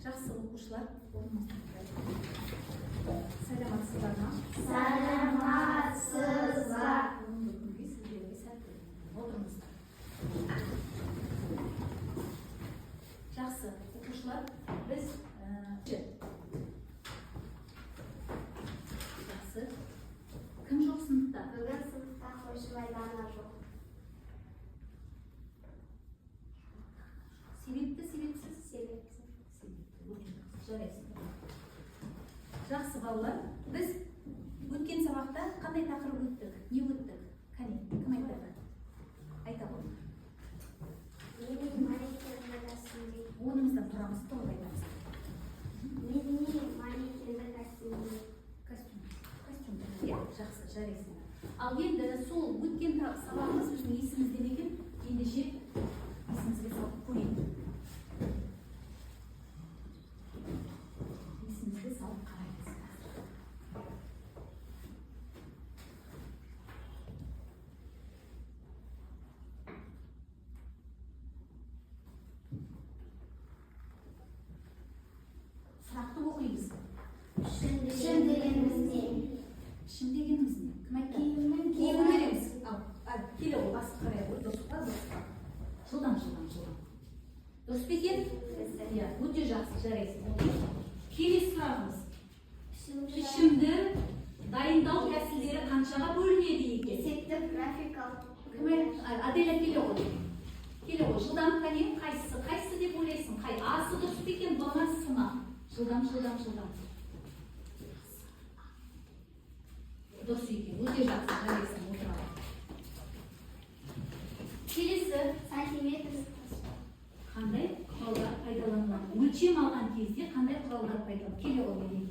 Жақсы оқушылар, саламатсыздар ма? Саламатсыздар. Бүгінгі сіздерге сәтті отырыңыздар. Жақсы оқушылар, біз жақсы. Кім жоқ сыныпта? Бүгін сыныпта қойшыбай Дана жоқ. Себепті, себепсіз? Себепсіз. Жарайсың. Жақсы балалар, біз өткен сабақта қандай тақырып өттік? Не өттік? Кәне, кім айтады? Айта ғой. Менің манекенді кәсімде. Онымыздан тұрамыз, толық айтамыз. Менің манекенді кәсімде. Костюм. Иә, жақсы, жарайсың. Ал енді сол өткен сабағымыз біздің есімізде екен, ендеше есімізге салып қойын. Есімізге салып қараймыз. Сұрақты оқимыз. Пішін дегеніміз не? Пішін дегеніміз не? Кім айтты? Киімін береміз. Ал, келе ғой, басып қарай ғой, дұрысқа. Жылдам. Дұрыс па екен? Иә, өте жақсы, жарайсың. Келесі сұрағымыз. Пішімді дайындау тәсілдері қаншаға бөлінеді екен? Есептік, графикалық. Аделя келе ғой. Жылдам, кәне, қайсысы деп ойлайсың? Асы дұрыс па екен, болмасы ма? Жылдам. Дұрыс екен, өте жақсы, жарайсың, отырады. Келесі Сантиметр. қандай құралдар пайдаланылады? Өлшем алған кезде қандай құралдар пайдаланылады? Келе ғой менен.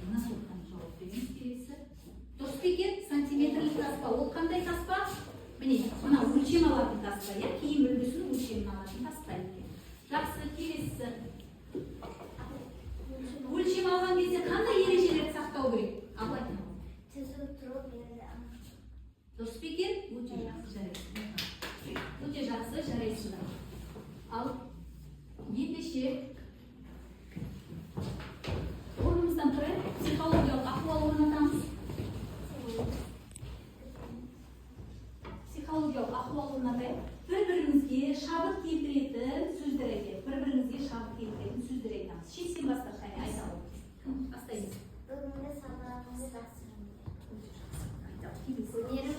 Мына сұрақтан жауап беріңіз келесі. Дұрыс па екен? Сантиметрлік таспа. Ол қандай таспа? Міне, мына өлшем алатын таспа, иә? Киім үлгісінің өлшемін алатын таспа екен. Жақсы, келесі. Өлшем алған кезде қандай ережелерді сақтау керек? Абай. Түзу тұру берді. Дұрыс па екен? Өте жақсы, жарайсыңдар. Ал ендеше орнымыздан тұрайық, психологиялық ахуал орнатамыз. Психологиялық ахуал орнатайық. Бір-бірімізге шабыт келтіретін сөздер айтайық. Сөздер айтамыз. Шексен бастар, қане, айта ғой. Кім бастаймыз? Бүгінгі сабағымыз жақсы. Өнерім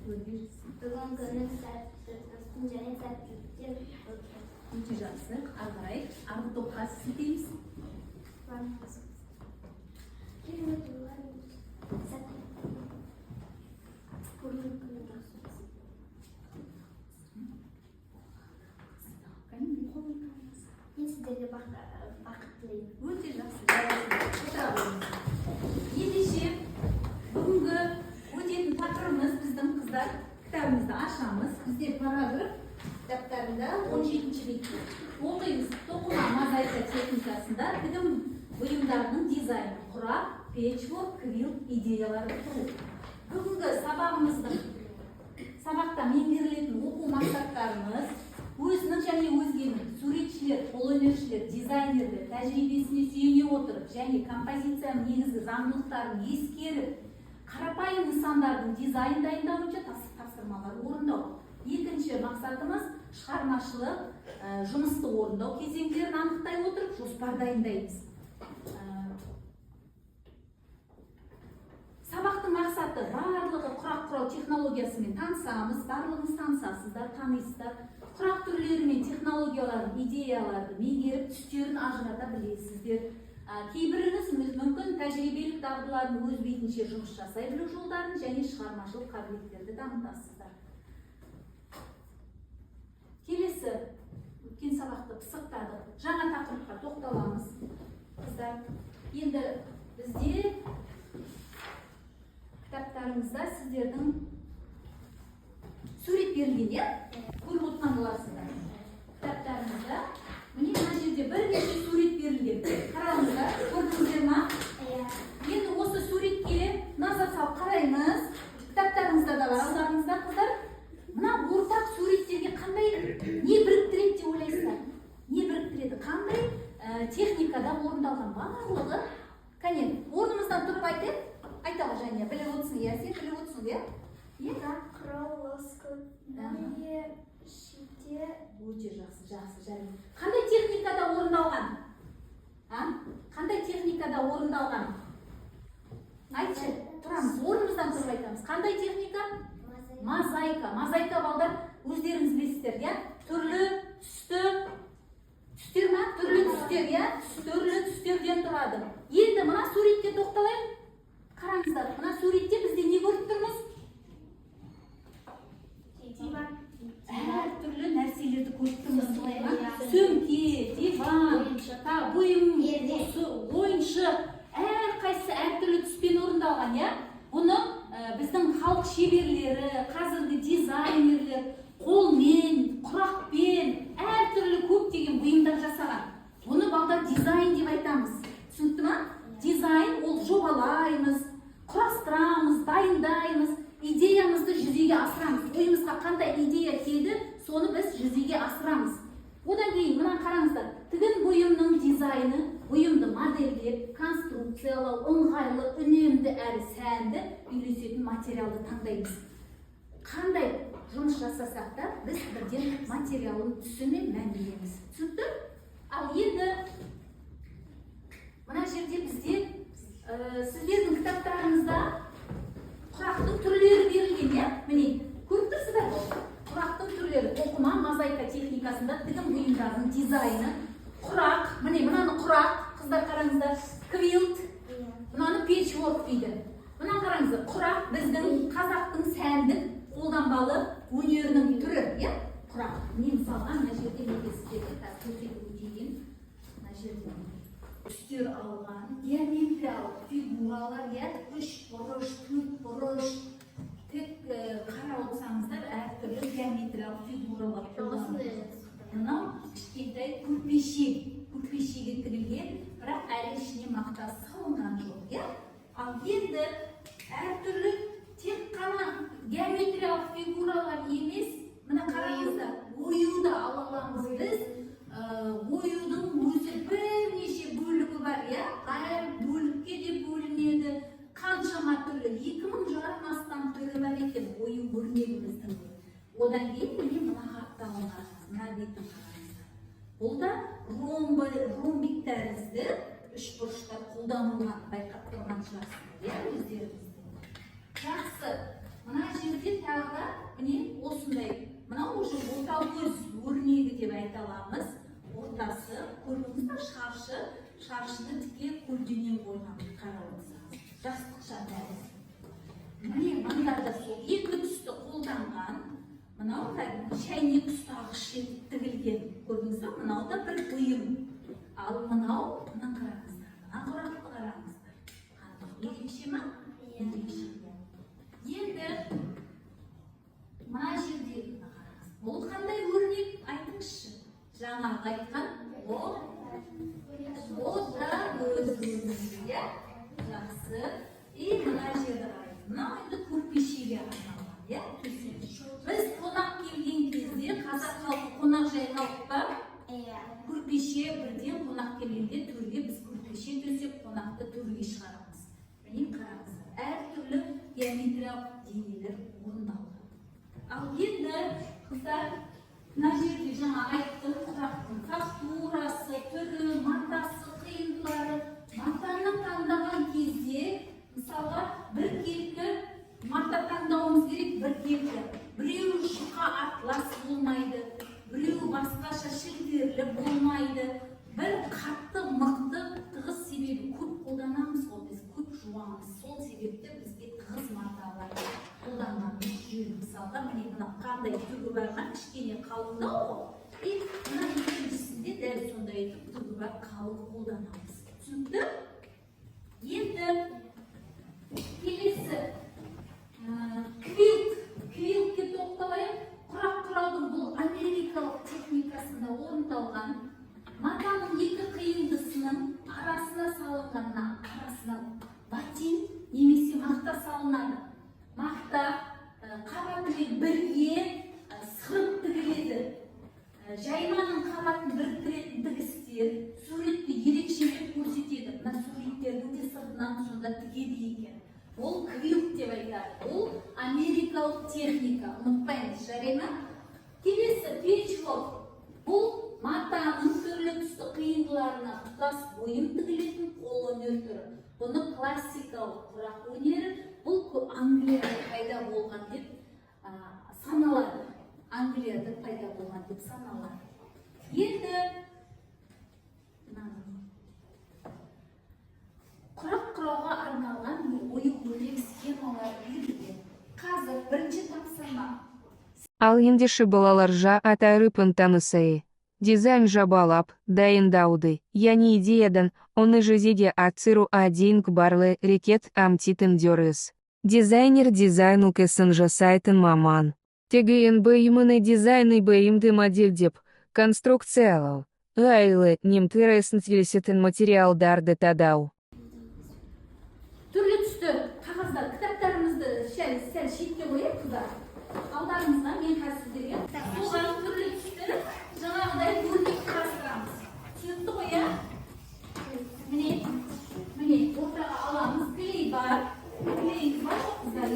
Бүгін күнің сәтті өтсін және сәттіліктер өтсін. Өте жақсы. Ары қарай арғы топқа сілтейміз. Мен сіздерге бақыт тілеймін. Өте жақсы. Ендеше бүгінгі өтетін тақырыбымыз біздің қыздар кітабымызды ашамыз. Бізде параграф кітаптарында 17-ші бетте оқимыз. Тоқыма мозаика техникасында тігім бұйымдарының дизайны, құрақ, печворк, квилт идеялары құру. Бүгінгі сабақта меңгерілетін оқу мақсаттарымыз өзінің және өзгенің суретшілер, қолөнершілер, дизайнерлер тәжірибесіне сүйене отырып және композицияның негізгі заңдылықтарын ескеріп, қарапайым нысандардың дизайн дайындауынша тапсырмалар орындау. Екінші мақсатымыз шығармашылық жұмысты орындау кезеңдерін анықтай отырып жоспар дайындаймыз. Сабақтың мақсаты барлығы құрақ құрау технологиясымен танысамыз, барлығыңыз танысасыздар, танисыздар. Құрақ түрлері мен технологиялардың идеяларды меңгеріп, түстерін ажырата білесіздер. Кейбіріңіз мүмкін тәжірибелік дағдыларын өз бетінше жұмыс жасай білу жолдарын және шығармашылық қабілеттерді дамытасыздар. Келесі өткен сабақты пысықтадық. Жаңа тақырыпқа тоқталамыз. Қыздар, енді бізде кітаптарыңызда сіздердің сурет берілген, көріп отқан боласыздар. Кітаптарыңызда міне мына жерде бірнеше сурет берілген. Қараңыздар, көрдіңіздер ма? Енді осы суретке назар салып қараймыз. Кітаптарыңызда да бар, алдарыңызда қыздар. Мына ортақ суреттерге қандай ойлайсыздар? Не біріктіреді? Қандай техникада орындалған барлығы? Кәне, орнымыздан тұрып айтайық. Айтаға және біліп отырсың, иә, сен біліп отырсың, иә? Қырау, лоскутные, шите. Өте жақсы, жарым. Қандай техникада орындалған? Қандай техникада орындалған? Айтшы, тұрамыз, орнымыздан тұрып айтамыз. Қандай техника? Мозаика. Мозаика балдар өздеріңіз білесіздер, иә? Түрлі түстер ма? Түрлі түстер, иә? Түрлі түстерден тұрады. Енді мына суретке тоқталайық. Қараңыздар, мына суретте бізде не көріп тұрмыз? Әр түрлі нәрселерді көріп тұрмыз. Сөмке, диван, бұйым, ойыншық, әр қайсысы әртүрлі түспен орындалған, иә? Бұны біздің халық шеберлері, қазіргі дизайнерлер қолмен, құрақпен, әртүрлі көптеген бұйымдар жасаған. Бұны балдар дизайн деп айтамыз. Түсінікті ма? Дизайн ол жобалаймыз, құрастырамыз, дайындаймыз, идеямызды жүзеге асырамыз. Ойымызға қандай идея келді, соны біз жүзеге асырамыз. Одан кейін мына қараңыздар, тігін бұйымның дизайны, бұйымды модельдеп, конструкциялау, ыңғайлы, үнемді әрі сәнді үйлесетін материалды таңдаймыз. Қандай жұмыс жасасақ та, біз бірден материалын түсіне мән береміз. Түсінікті? Ал енді мына жерде бізде сіздердің кітаптарыңызда құрақтың түрлері берілген, иә? Міне, көріп тұрсыздар ғой? Құрақтың түрлері, оқыма, мозаика техникасында тігін бұйымдарының дизайны, құрақ, міне мынаны құрақ, қыздар қараңыздар, квилт, мынаны печворк дейді. Мына қараңыздар, құрақ біздің қазақтың сәндік қолданбалы өнерінің түрі, иә? Құрақ. Мен мысалға мына жерде сіздерге көрсетіп өтейін. Мына жерде түстер алған, геометриялық фигуралар, иә? 3 бұрыш, 4 бұрыш. Тек қарап отырсаңыздар, әртүрлі геометриялық фигуралар қолданылған. Мынау кішкентай көрпешеге тігілген, бірақ әлі ішіне мақта салынған жоқ, иә? Ал енді әртүрлі тек қана геометриялық фигуралар емес, мына қараңыздар, оюды ала аламыз біз. Оюдың өзі бірнеше бөлігі бар, иә? Әр бөлікке де бөлінеді. Қаншама түрлі, 2000 жарым астам түрі бар екен ою өрнегіміздің. Одан кейін міне мына қапталға, мына бетін қараңыздар. Бұл да ромбик тәрізді үш бұрыштар қолданылған, байқап тұрған шығарсыздар, иә, өздеріңіздің. Жақсы, мына жерде тағы да міне осындай, мынау уже орта көз өрнегі деп айта аламыз. Ортасы, көрдіңіздер, шаршыны тіке көлденең қойған, қарап отырсаңыз. Жастықша тәрізді. Міне мынада сол екі түсті қолданған, мынау шәйнек ұстағыш етіп тігілген. Көрдіңіздер, мынау да бір бұйым. Ал мынау, мына қараңыздар, мына құрақты қараңыздар. Ерекше ма? Ерекше. Енді мына жерде қараңыз. Бұл қандай өрнек айтыңызшы? Жаңағы айтқан ол да өз өрнегі, иә? Жақсы. Мына жерді қарайды. Мынау енді көрпешеге арналған, иә? Біз қонақ келген кезде, қазақ халқы қонақжай халықта көрпеше бірден қонақ келгенде төрге біз көрпеше төсеп қонақты төрге шығарамыз. Міне қараңыздар, әртүрлі геометриялық денелер орындалған. Ал енді қыздар, мына жерде жаңа айттым, құрақтың фактурасы, түрі, матасы, қиындылары. Матаны таңдаған кезде, мысалға, біркелкі мата таңдауымыз керек, біркелкі. Біреуі жұқа атлас болмайды, біреуі басқаша шілтерлі болмайды. Бір қатты, мықты, тығыз себебі көп қолданамыз ғой, біз көп жуамыз. Сол себепті бізге тығыз маталар қолданғанымыз жөн. Мысалға, міне мына қандай түгі бар ма, кішкене қалыңдау ғой. Мына екіншісінде дәл сондай түгі бар, қалың қолданамыз. Түсінікті? Енді келесі квилтке тоқталайық. Құрақ құраудың бұл америкалық техникасында орындалған. Матаның екі қиындысының арасына салынғанына, арасына батин немесе мақта салынады. Мақта қабатымен бірге сырып тігіледі. Жайманың бұйым тігілетін қол өнер түрі. Бұны классикалық құрақ өнері бұл Англияда пайда болған деп саналады. Англияда пайда болған деп саналады. Енді құрақ құрауға арналған ою-өрнек схемалар берілген. Қазір бірінші тапсырма. Ал ендеше балалар тайрыпын танысайы. Дизайн жабалап, дайындауды, яғни идеядан, оны жүзеге асыру дейін барлы рекет амтитін дөріс. Дизайнер дизайну кесін жасайтын маман. Тегін бұйымыны дизайны бұйымды модельдеп, конструкциялау, айлы немтіресін телесетін материалдарды тадау. Түрлі түсті қағаздар, кітаптарымызды сәл шетке қойып, қыздар. Алдарыңызға мен қазірдерге оған түрлі түсті жаңағыдай өрнек қарастырамыз. Түсінікті ғой, міне, ортаға аламыз, клей бар. Клейіңіз бар жоқ, қыздар,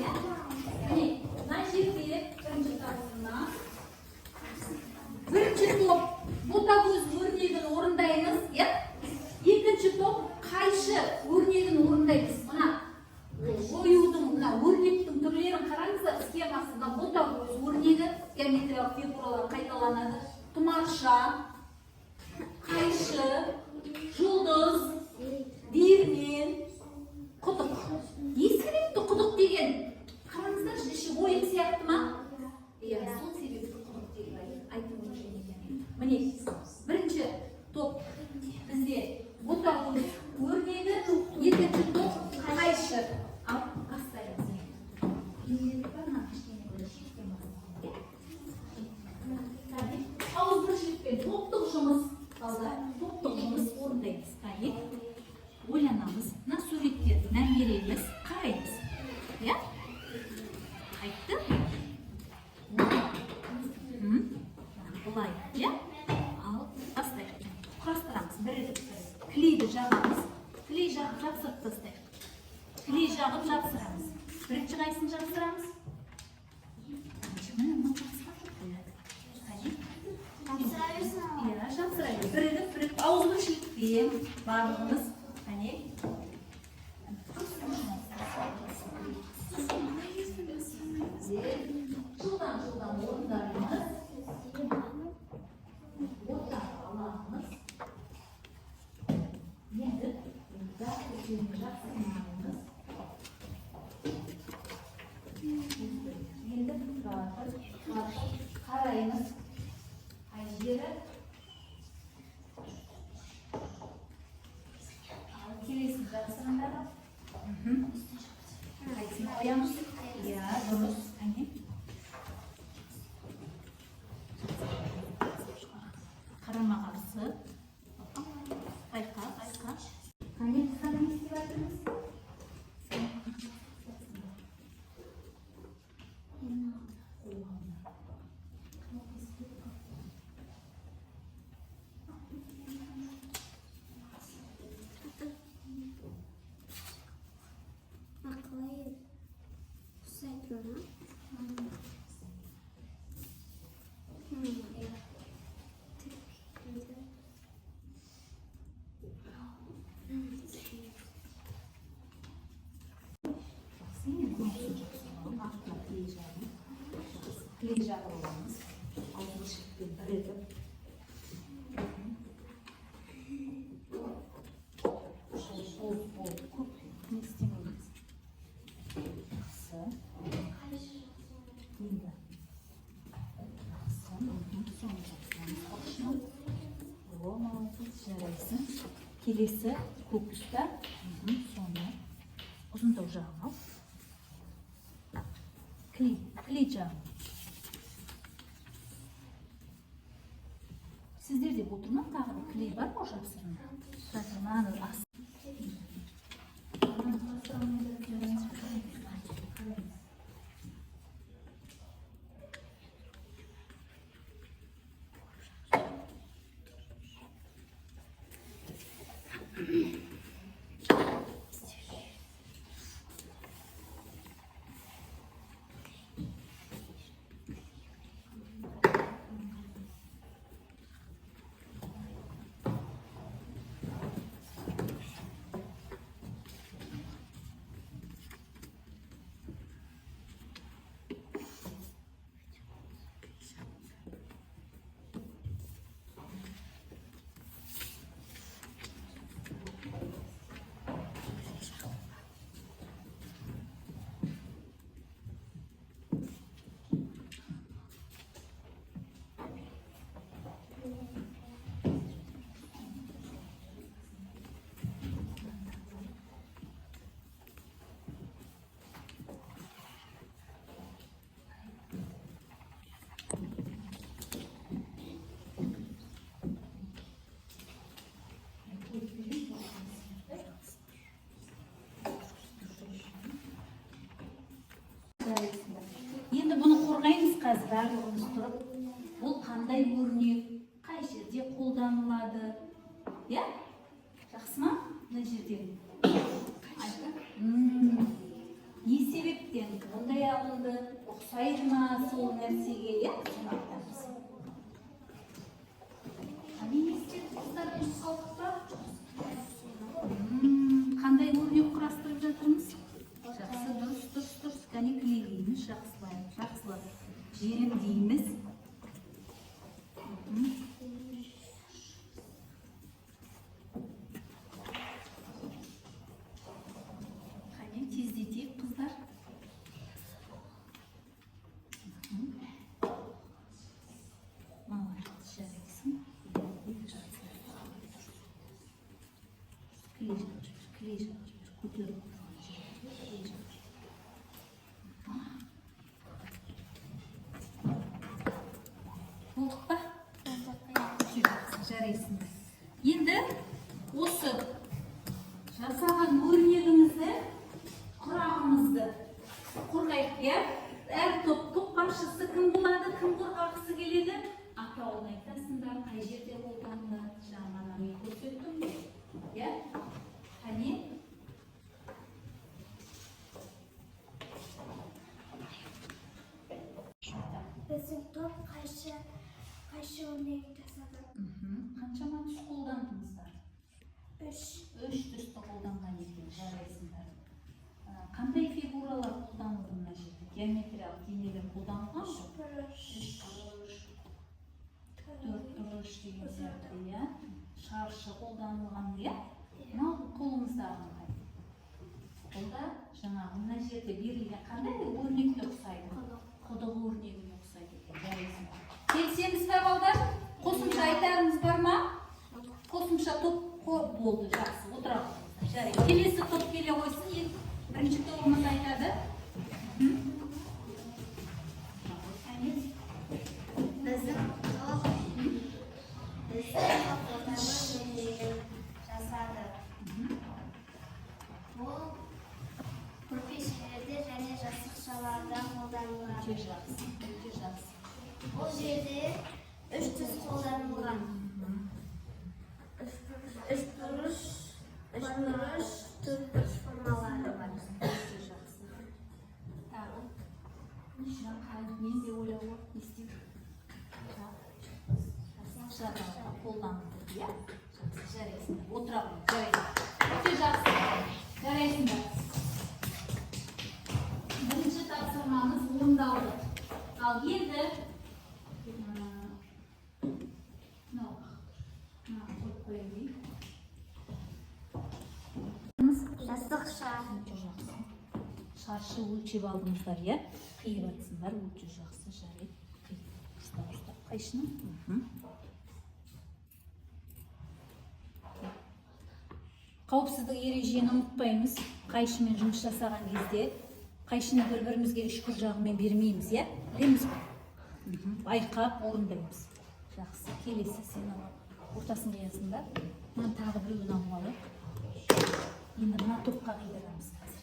міне, мына жерде бірінші тапсырма. Бірінші топ ботагөз өрнегін орындаймыз, екінші топ қайшы өрнегін орындаймыз. Мына оюдың, мына өрнектің түрлерін қараңыздар, схемасында ботагөз өрнегі, геометриялық фигуралар қайталанады. Тұмарша, қайшы, жұлдыз, диірмен, құдық. Не себепті құдық деген? Қараңыздар, іші ойық сияқты ма? Сол себепті құдық деген айтып өткен екен. Міне, бірінші топ бізде ботагөз өрнегі, екінші топ қайшы. Ал, бастаймыз. Ауызбіршілікпен топтық жұмыс, топтық жұмыс орындаймыз. Ойланамыз, мына суреттерді мәңгереміз, қараймыз. Қайтты? Бұлай, ал, бастаймыз. Құрастырамыз, бірі. Клейді жағамыз, клей жағып жапсырып тастайық. Клей жағып жапсырамыз. Бірінші қайсын жапсырамыз? Жапсырайыз. Бірігіп, ауызбіршілікпен барлығымыз. Жылдан орындарымыз. Ортаға аламыз. Енді жапсырмаймыз. Енді қараймыз. Қай жері? Келесін жапсырыңдар. Қайсын қоямыз? Дұрыс. Қарама-қарсы. Байқа. Қане, қана не істеп жатырмыз? Клей жағып аламыз. Ауызбіршілікпен бірігіп. Көп не істемейміз. Қысы. Енді. Жарайсың. Келесі көк тұста. Соны ұзындау жағып ал. Клей жағып. Сіздерде отырмақ тағы клей бар ма жапсырында? Жапсырманы ас. қазір барлығымыз тұрып, бұл қандай өрнек, қай жерде қолданылады? Иә? Жақсы ма? Мына жерде. Не себептен ондай алынды? Ұқсайды ма сол нәрсеге? Иә? Соны айтамыз. Не істеді қыздар? Қандай өрнек құрастырып жатырмыз? Жақсы, дұрыс. Кәне клейлейміз, жақсылап желімдейміз. Қане тездетейік, қыздар. Молодец, жарайсың. Клей көтеріп. Болды па? Жарайсың. Енді осы жасаған өрнегімізді, құрағымызды қорғайық, иә? Әр топ басшысы кім болады, кім қорғағысы келеді? Атауын айтасыңдар, қай жерде қолданылады, жаңа мен көрсеттім, иә? Қане? Біздің топ қайшы өрнегі жасады? Қаншама түс қолдандыңыздар? 3. 3 түсті қолданған екен, жарайсыңдар. Қандай фигуралар қолданылды мына жерде? Геометриялық денелер қолданылған жоқ? 4 деген сияқты, иә? Шаршы қолданылған, иә? Мынау қолымыздағы қай? Қолда жаңағы мына жерде берілген қандай өрнекке ұқсайды? Құдық өрнегіне ұқсайды екен, жарайсыңдар. Келсеңіз бе балдар? Қосымша айтарыңыз бар ма? Қосымша топ болды, жақсы, отыра қойыңыздар. Жарайды. Келесі топ келе қойсын, бірінші тобымыз айтады. Біздің топ жасады. Бұл көрпешелерде және жастықшаларда қолданылады. Өте жақсы. Бұл жерде 3 түс қолданылған. 3 бұрыш, 4 бұрыш формалары бар. Өте жақсы. Тағы. Мен де ойлауы естейді. Жастықшаларда қолданылды, иә? Жарайсыңдар. Отыра қойыңыз, жарайды. Өте жақсы. Жарайсыңдар. Бірінші тапсырмамыз орындалды. Ал енді Жастықша. Шаршы өлшеп алдыңыздар, иә? Қиып атсыңдар, өте жақсы, жарайды. Ұстап, қайшыны. Қауіпсіздік ережені ұмытпаймыз. Қайшымен жұмыс жасаған кезде қайшыны бір-бірімізге үшкір жағымен бермейміз, иә? Білеміз бе? Байқап орындаймыз. Жақсы, келесі сен ортасын қиясыңдар. Мына тағы біреуін алып. Енді мына топқа қидырамыз қазір.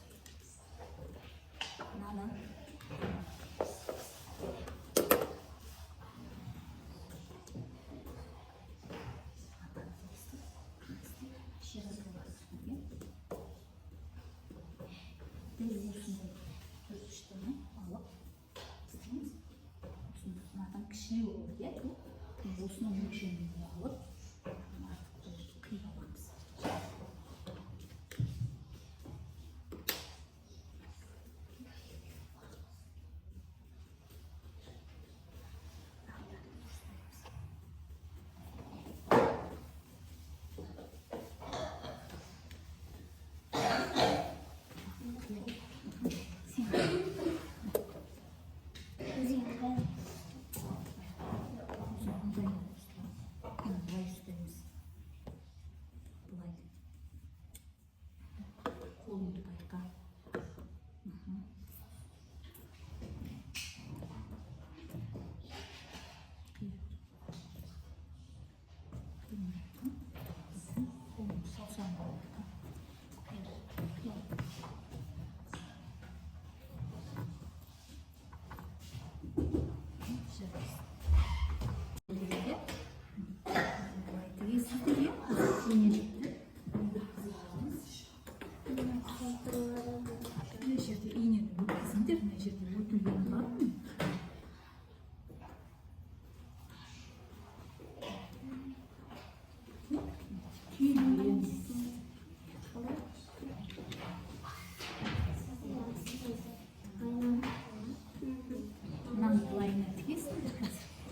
Мынаны. Кішілеу болады, иә? Осының өлшеміне алып, қиып аламыз.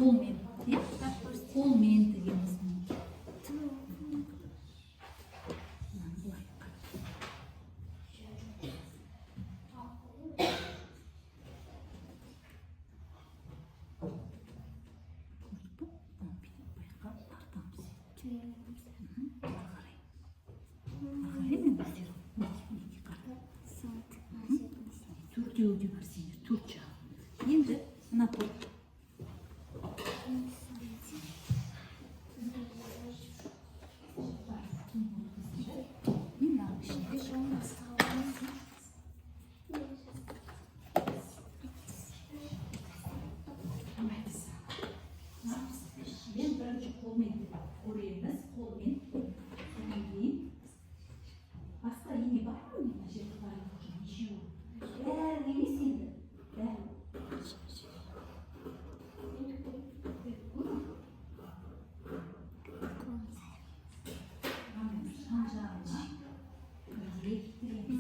Қолмен. Қолмен тігеміз. Төртеуі бар сендер, төрт жағы. Енді мына қол. Мен бірінші қолмен көреміз, қолмен. Содан кейін басқа ене бар ма? Мына жерде барлығы нешеу? Бәрі емес енді. Бәрі. Жан жағына бекітеміз.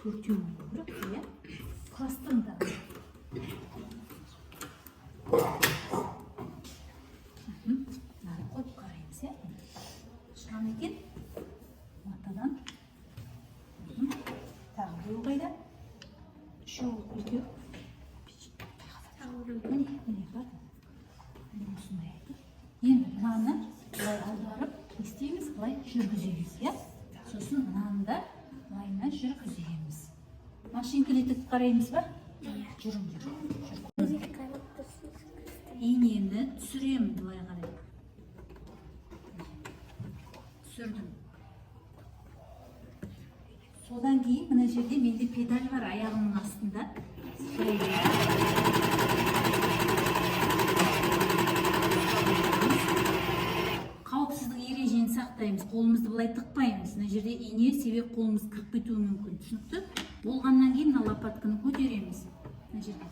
Төртеуін көріп, иә? Кластырында. Мынаны қойып қараймыз, иә? Шығам екен. Матадан. Тағы біреу қайда? Үшеу екеу. Міне бар. Міне осындай еді. Енді мынаны былай аударып, не істейміз? Былай жүргіземіз, иә? Сосын мынаны да былайына жүргіземіз. Машинкалетіп қараймыз ба? Жүріңдер. Инені түсіремін былай қарай. Түсірдім. Содан кейін мына жерде менде педаль бар аяғымның астында. Қауіпсіздік ережені сақтаймыз. Қолымызды былай тықпаймыз. Мына жерде ине себеп қолымыз кіріп кетуі мүмкін. Түсінікті? Болғаннан кейін мына лопатканы көтереміз. Мына жерде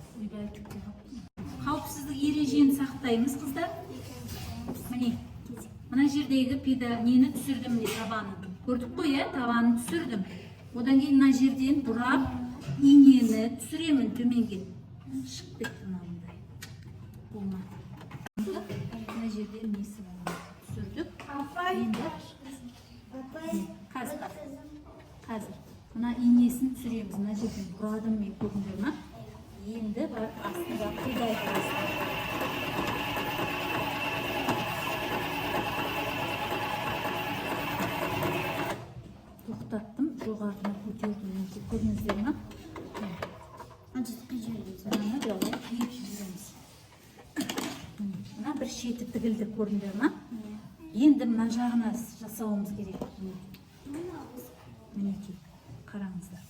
қауіпсіздік ережені сақтаймыз, қыздар. Міне, мына жердегі педаль нені түсірдім, міне табанын. Көрдік қой, иә? Табанын түсірдім. Одан кейін мына жерден бұрап, инені түсіремін төменге. Шығып кетті мынандай. Болмады. Мына жерден несі бар? Түсірдік. Енді қазір. Мына инесін түсіреміз. Мына жерден бұрадым мен көрдіңдер ма? Енді бар астыға педаль тоқтаттым, жоғарына көтердім. Көрдіңіздер ма? Мынаны былай киіп жібереміз. Мына бір шеті тігілді, көрдіңдер ма? Енді мына жағына жасауымыз керек. Мінекей, қараңыздар.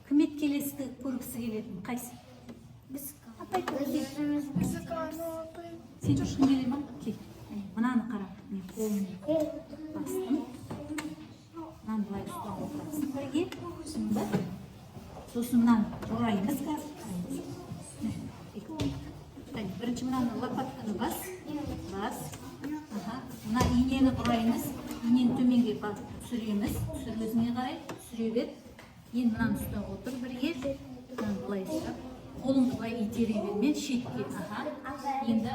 Кім келесі көргісі келетін? Қайсы? Біз Сен ұшқын келе ма? Кел. Мынаны қара. Мен қолымды бастым. Мынаны былай ұстап отырасың бірге. Сосын мынаны бұраймыз қазір. Бірінші мынаны лопатканы бас. Мына инені бұраймыз. Инені төменге түсіреміз. Түсіргізіне қарай түсіре бер. Енді мынаны ұстап отыр бірге. Мынаны былай ұстап. Қолыңды былай итере берме, шетке. Енді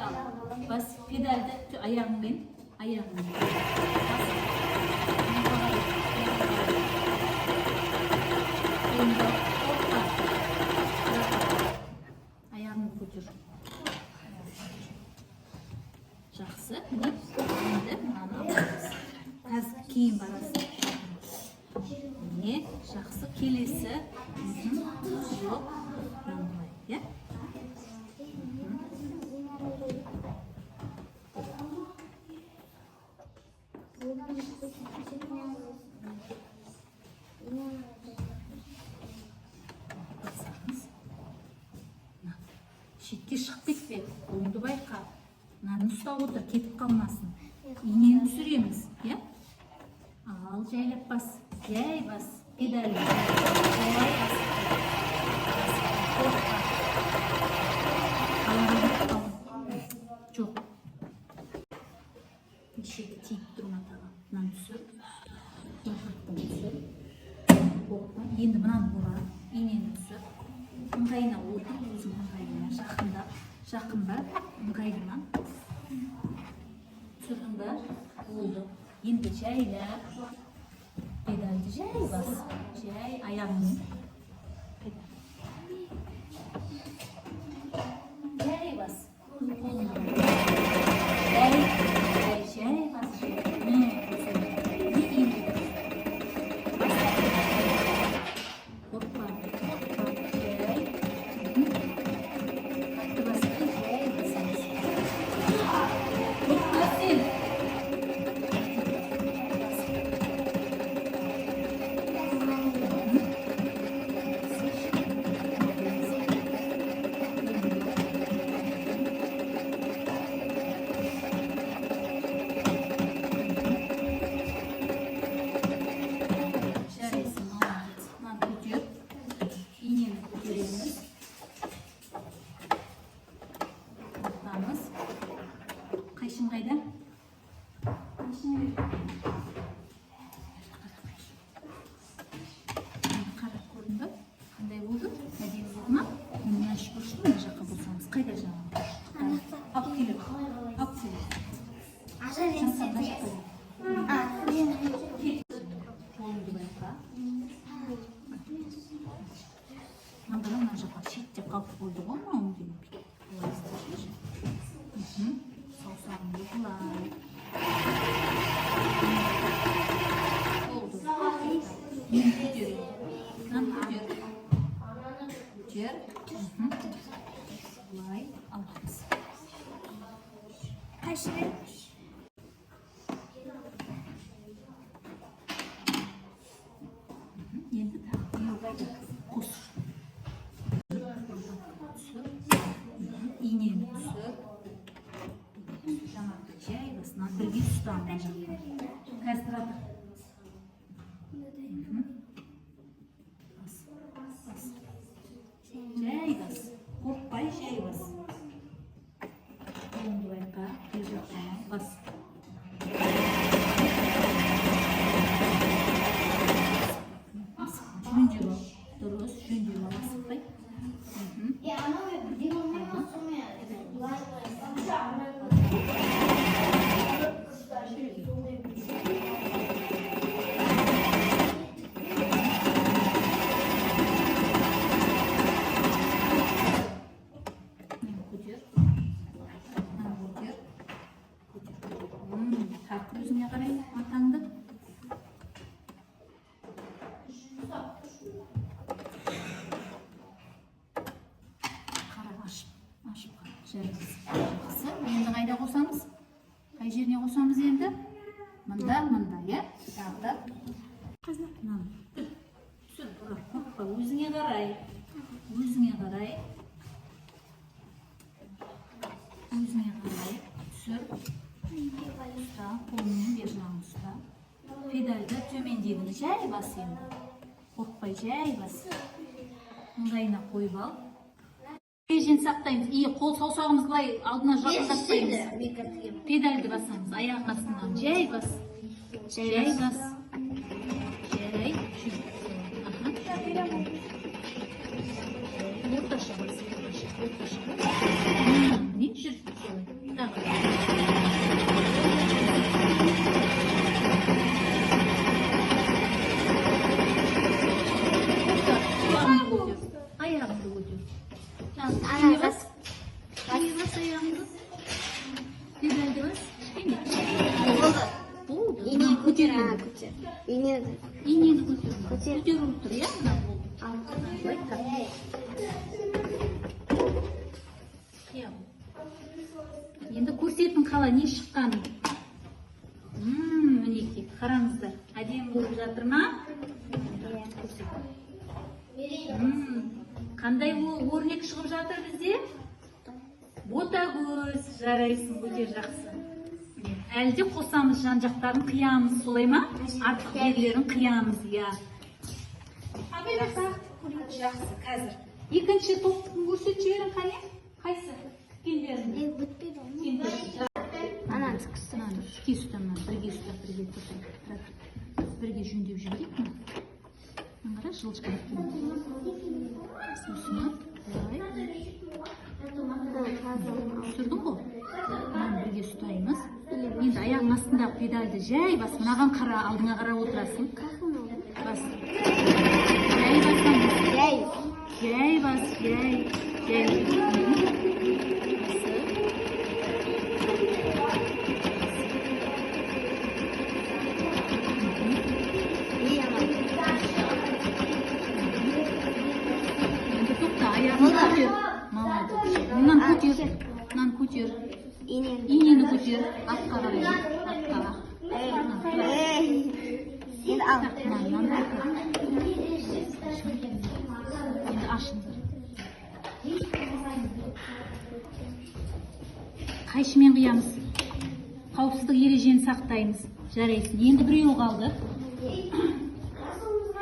бас педальді аяғыңмен. Енді кейін барасың. Не, жақсы, келесі. Жоқ, оңбай, иә? Шетке шығып кетпе, қолыңды байқа. Мынаны ұстап отыр, кетіп қалмасын. Инені түсіреміз, иә? Ал, жайлап бас, жай бас, педалі. Жай бас. Қорықпа. Қалаға қалың. Жоқ. Шеті тиіп тұр матаға. Мынаны түсір. Қорықпа. Енді мынаны бұра. Инені түсір. Ыңғайына отыр, өзің ыңғайына жақында ыңғайына түсіріңді болды. Енді жайлап педальді жай бас, жай аяғымен жай бас, жай бас, қайшым қайда? Қарап көрінді? Қандай болды? Әдемі болды ма? Мен ашып көрші мына жаққа болсаңыз. Қайда жаңағы? Алып келіп. Алып келіп. Қолыңды байқа. Мындағы мына жаққа шеттеп қалып қойды ғой мынауың деп. Саусағыңды бұлай. Болды. Мен көтерейін. Мынаны көтер. Көтер. Бұлай аламыз. Қайшымен? Енді қайда қос. Инені түсір. Жаңағы жай басынан бірге ұстам мына жаққа. Қазір атыр. Жай бас. Қорықпай жай бас. Қолыңды байқа. Бер жақтан бас. Жөндеп ал. Дұрыс, жөндеп ал, асықпай. Тартып өзіңе қарай матаңды. Қара ашып қара. Жақсы. Енді қайда қосамыз? Қай жеріне қосамыз енді? Мында, иә? Тағы. Түсір, қорықпа, өзіңе қарай. Өзіңе қарай. Түсір. Ұста, қолымен бер жағын ұста. Педальді төмендегіні жай бас енді. Қорықпай жай бас. Ыңғайына қойып ал. Режен сақтаймыз. Қол саусағымыз былай алдына жақындатпаймыз. Педальді басамыз. Аяғың астынан жай бас. Жай бас. Жай. Орташа бас. Не жүр? Тағы. Аяғыңды көтер. Аяғыңды бас. Аяғыңды. Педальді бас. Болды. Болды. Көтеремін. Инені көтеріп тұр, иә? Енді көрсетін қалай не шыққанын. Мінекей, қараңыздар. Әдемі болып жатыр ма? Қандай өрнек шығып жатыр бізде? Ботагөз, жарайсың, өте жақсы. Әлде қосамыз, жан-жақтарын қиямыз, солай ма? Артық жерлерін қиямыз, иә. Жақсы, қазір. Екінші топтың көрсет жіберін қане? Қайсы? Тіккендеріңді. Анан çıkışsın. Тіке ұстаман, бірге ұстап, бірге тұрсай. Бірге жөндеп жіберейік ме? Қара, жылышқа еткен. Осыма, давай. Түсірдің ғой? Бірге ұстаймыз. Енді аяғың астындағы педальды жай бас, мынаған қара, алдыңа қарап отырасың. Бас. Жай басқан бас. Жай бас, жай. Енді тоқта, аяғын көтер. Молодец. Мынаны көтер. Инені көтер. Артқа қарай. Енді ашыңдар. Қайшымен қиямыз. Қауіпсіздік ережені сақтаймыз. Жарайсың. Енді біреу қалды.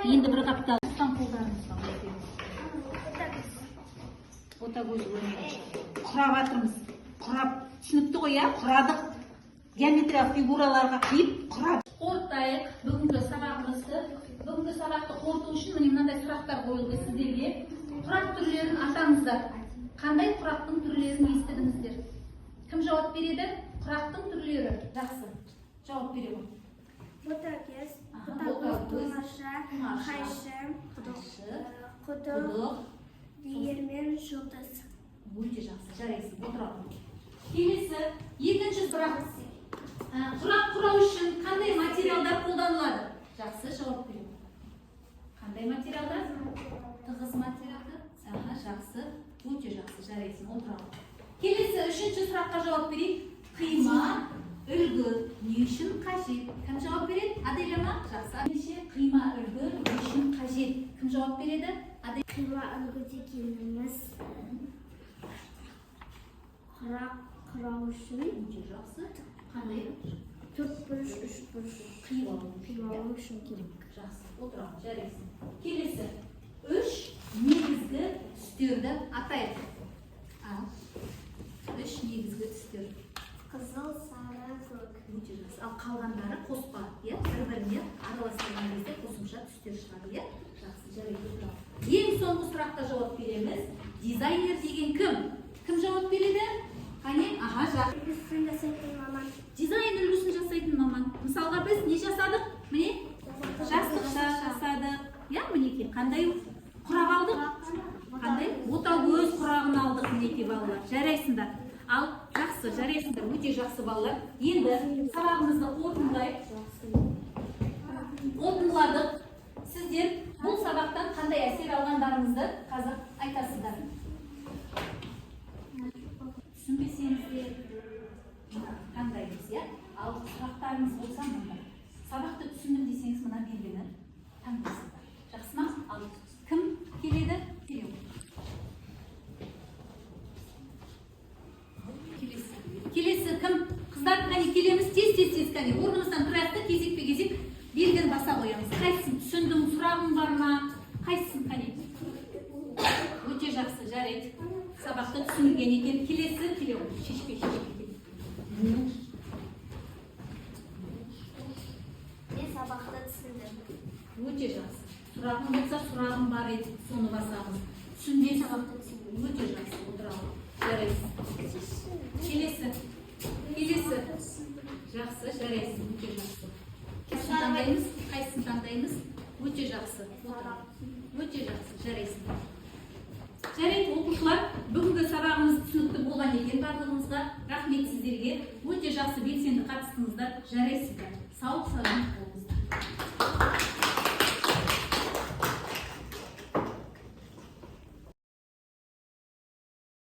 Енді бір қаптал. Ұстан қолдарымызға. Ботагөз өрнегі. Құрап атырмыз. Құрап. Түсінікті ғой, иә? Құрадық. Геометриялық фигураларға қиып, құрап. Қорытайық бүгінгі сабағымызды. Бүгінгі сабақты қорыту үшін міне мынандай сұрақтар қойылды сіздерге. Құрақ түрлерін атаңыздар. Қандай құрақтың түрлерін естідіңіздер? Кім жауап береді? Құрақтың түрлері. Жақсы. Жауап береді. Ботагөз, томарша, қайшы, құдық, диірмен, жұлдыз. Өте жақсы, жарайсың, отырамын. Келесі, екінші сұрақ. Құрақ құрау үшін қандай материалдар қолданылады? Жақсы, жауап береді. Қандай материалдар? Тығыз материалдар. Жақсы, өте жақсы, жарайсың, отырамын. Келесі, үшінші сұраққа жауап берейік. Қима, үлгі не үшін қажет? Кім жауап береді? Аделя ма? Жақсы. Қима, үлгі не үшін қажет? Кім жауап береді? Қима үлгі дегеніміз құрақ құрау үшін жақсы. Қандай? Төртбұрыш, үшбұрыш қималау үшін керек. Жақсы. Отырамын, жарайсың. Келесі. Үш негізгі түстерді атайық. Үш негізгі түстер. Қызыл, сары, көк. Өте жақсы. Ал қалғандары қоспа, иә? Бір-біріне араластырған кезде қосымша түстер шығады, иә? Жақсы, жарайды. Ең соңғы сұраққа жауап береміз. Дизайнер деген кім? Кім жауап береді? Қане? Жақсы. Үлгісін жасайтын маман. Дизайн үлгісін жасайтын маман. Мысалға біз не жасадық? Міне? Жастықша жасадық. Иә, мінекей. Қандай құрақ алдық? Қандай? Ботагөз құрағын алдық, мінекей балалар. Жарайсыңдар. Ал жақсы, жарайсыңдар. Өте жақсы балалар. Енді сабағымызды қорытындыладық. Сіздер бұл сабақтан қандай әсер алғандарыңызды қазір айтасыздар. Түсінбесеңіз де таңдаймыз, иә? Ал сұрақтарыңыз болса мұнда. Сабақты түсіндім десеңіз мына белгіні таңдайсыздар. Жақсы ма? Ал кім келеді? Келесі кім? Қыздар, қане келеміз тез, қане. Орнымыздан тұрайық, кезекпе-кезек белгіні баса қоямыз. Қайсың? Түсіндің, сұрағың бар ма? Қайсың, қане? Өте жақсы, жарайды. Сабақты түсінген екен. Келесі, шешпе. Мен сабақты түсіндім. Өте жақсы. Сұрағың болса, сұрағың бар еді, соны басамыз. Түсінбей сабақты түсіндім. Өте жақсы, отыралым. Жарайсың. Келесі. Жақсы, жарайсың. Өте жақсы. Қайсысын таңдаймыз? Өте жақсы. Өте жақсы, жарайсың. Жарайды, оқушылар, бүгінгі сабағымыз түсінікті болған екен барлығыңызға. Рахмет сіздерге. Өте жақсы белсенді қатыстыңыздар. Жарайсыздар. Сау, саламат болыңыздар.